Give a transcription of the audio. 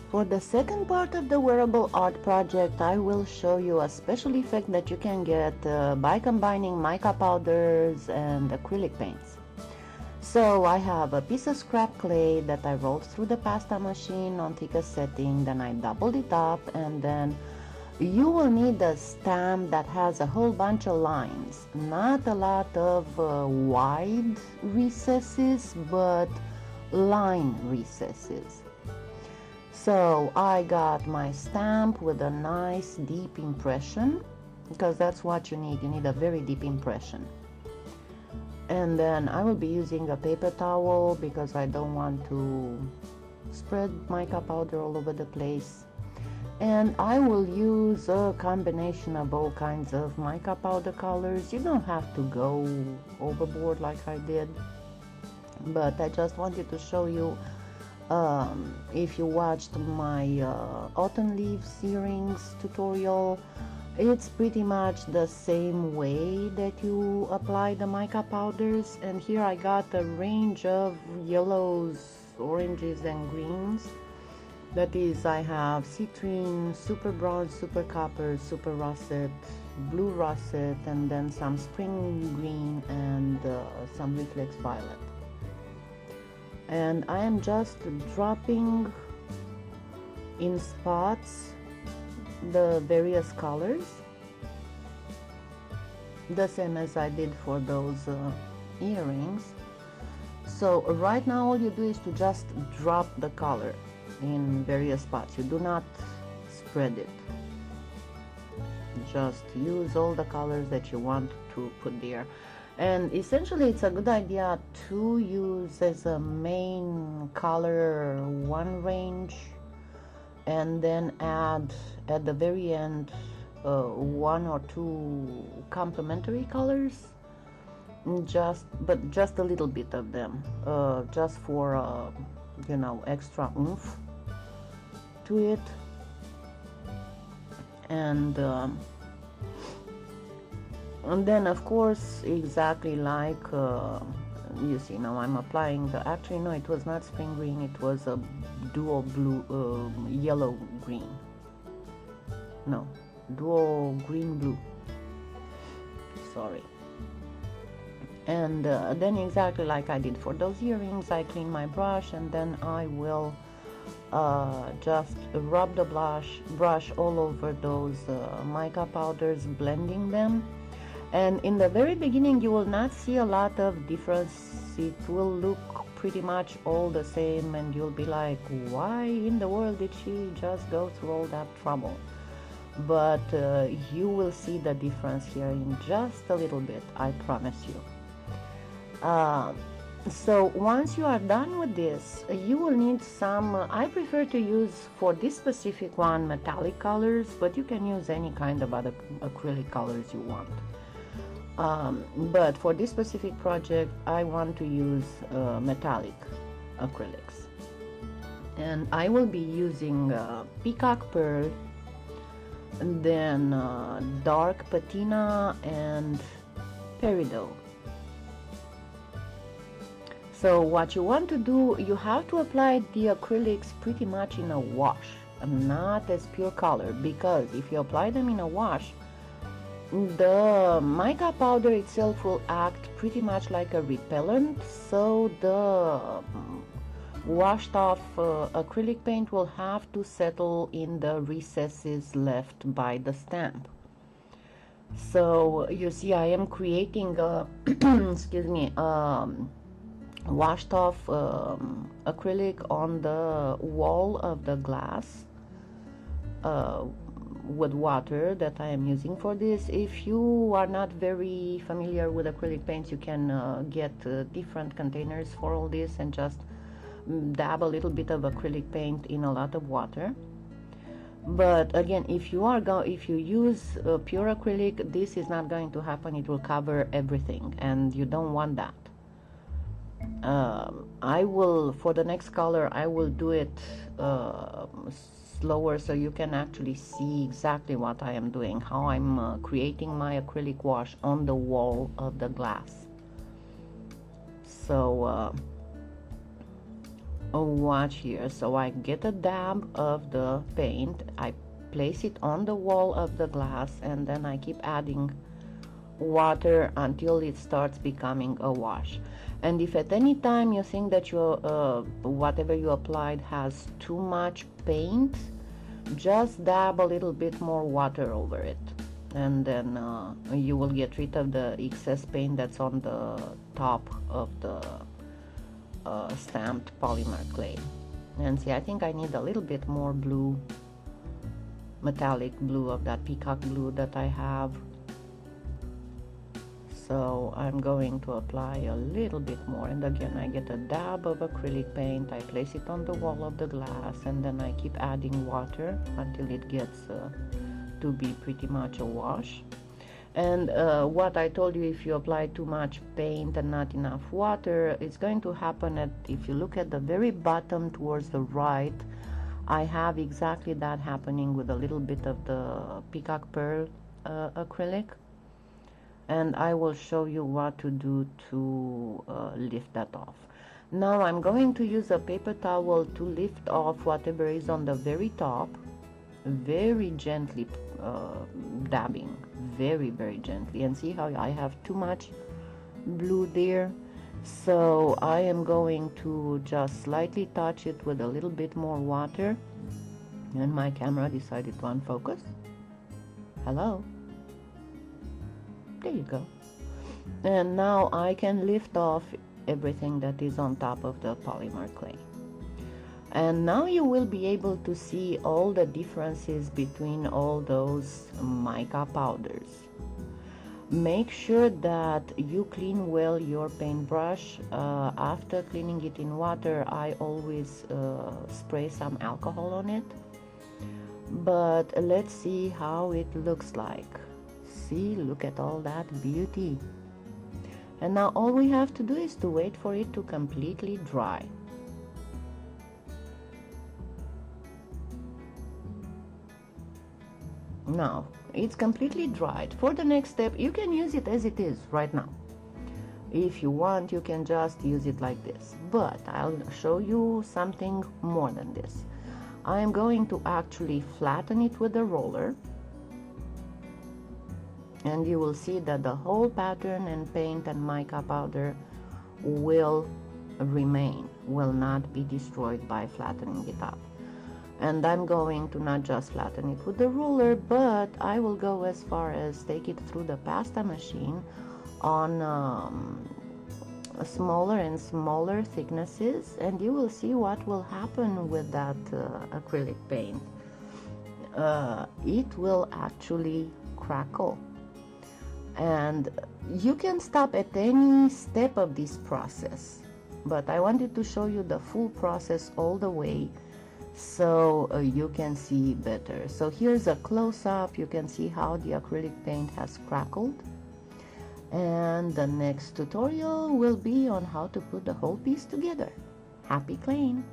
For the second part of the wearable art project, I will show you a special effect that you can get by combining mica powders and acrylic paints. So I have a piece of scrap clay that I rolled through the pasta machine on thickest setting, then I doubled it up, and then you will need a stamp that has a whole bunch of lines, not a lot of wide recesses, but line recesses. So I got my stamp with a nice deep impression, because that's what you need a very deep impression. And then I will be using a paper towel because I don't want to spread mica powder all over the place. And I will use a combination of all kinds of mica powder colors. You don't have to go overboard like I did, but I just wanted to show you, if you watched my autumn leaves earrings tutorial, it's pretty much the same way that you apply the mica powders. And here I got a range of yellows, oranges and greens. That is, I have citrine, super bronze, super copper, super russet, blue russet, and then some spring green and some reflex violet. And I am just dropping in spots the various colors, the same as I did for those earrings. So right now all you do is to just drop the color in various spots. You do not spread it. Just use all the colors that you want to put there. And essentially it's a good idea to use as a main color one range, and then add at the very end one or two complementary colors, just a little bit of them, just for you know, extra oomph to it. And then of course, exactly like you see now, I'm applying the, actually no, it was not spring green, it was a dual blue, yellow green, no, dual green blue, sorry. And then exactly like I did for those earrings, I clean my brush, and then I will just rub the brush all over those mica powders, blending them. And in the very beginning you will not see a lot of difference. It will look pretty much all the same, and you'll be like, why in the world did she just go through all that trouble? But you will see the difference here in just a little bit, I promise you. So once you are done with this, you will need some, I prefer to use for this specific one metallic colors, but you can use any kind of other acrylic colors you want. But for this specific project I want to use metallic acrylics, and I will be using peacock pearl, and then dark patina and peridot. So what you want to do, you have to apply the acrylics pretty much in a wash, not as pure color, because if you apply them in a wash, the mica powder itself will act pretty much like a repellent, so the washed off acrylic paint will have to settle in the recesses left by the stamp. So you see, I am creating a excuse me, washed off acrylic on the wall of the glass with water that I am using for this. If you are not very familiar with acrylic paints, you can get different containers for all this and just dab a little bit of acrylic paint in a lot of water. But again, if you use pure acrylic, this is not going to happen. It will cover everything, and you don't want that. I will, for the next color, I will do it slower so you can actually see exactly what I am doing, how I'm creating my acrylic wash on the wall of the glass. So watch here. So I get a dab of the paint, I place it on the wall of the glass, and then I keep adding water until it starts becoming a wash. And if at any time you think that your whatever you applied has too much paint, just dab a little bit more water over it, and then you will get rid of the excess paint that's on the top of the stamped polymer clay. And see, I think I need a little bit more blue, metallic blue, of that peacock blue that I have. So I'm going to apply a little bit more, and again I get a dab of acrylic paint, I place it on the wall of the glass, and then I keep adding water until it gets to be pretty much a wash. And what I told you, if you apply too much paint and not enough water, it's going to happen if you look at the very bottom towards the right, I have exactly that happening with a little bit of the peacock pearl acrylic. And I will show you what to do to lift that off. Now I'm going to use a paper towel to lift off whatever is on the very top, very gently dabbing, very gently. And see how I have too much blue there? So I am going to just slightly touch it with a little bit more water. And my camera decided to unfocus. Hello? There you go. And now I can lift off everything that is on top of the polymer clay. And now you will be able to see all the differences between all those mica powders. Make sure that you clean well your paintbrush. After cleaning it in water, I always spray some alcohol on it. But let's see how it looks like. See, look at all that beauty. And now all we have to do is to wait for it to completely dry. Now it's completely dried. For the next step, you can use it as it is right now. If you want, you can just use it like this, but I'll show you something more than this. I am going to actually flatten it with a roller, and you will see that the whole pattern and paint and mica powder will remain, will not be destroyed by flattening it up. And I'm going to not just flatten it with the ruler, but I will go as far as take it through the pasta machine on smaller and smaller thicknesses, and you will see what will happen with that acrylic paint. It will actually crackle. And you can stop at any step of this process, but I wanted to show you the full process all the way so you can see better. So here's a close-up. You can see how the acrylic paint has crackled, and the next tutorial will be on how to put the whole piece together. Happy claying!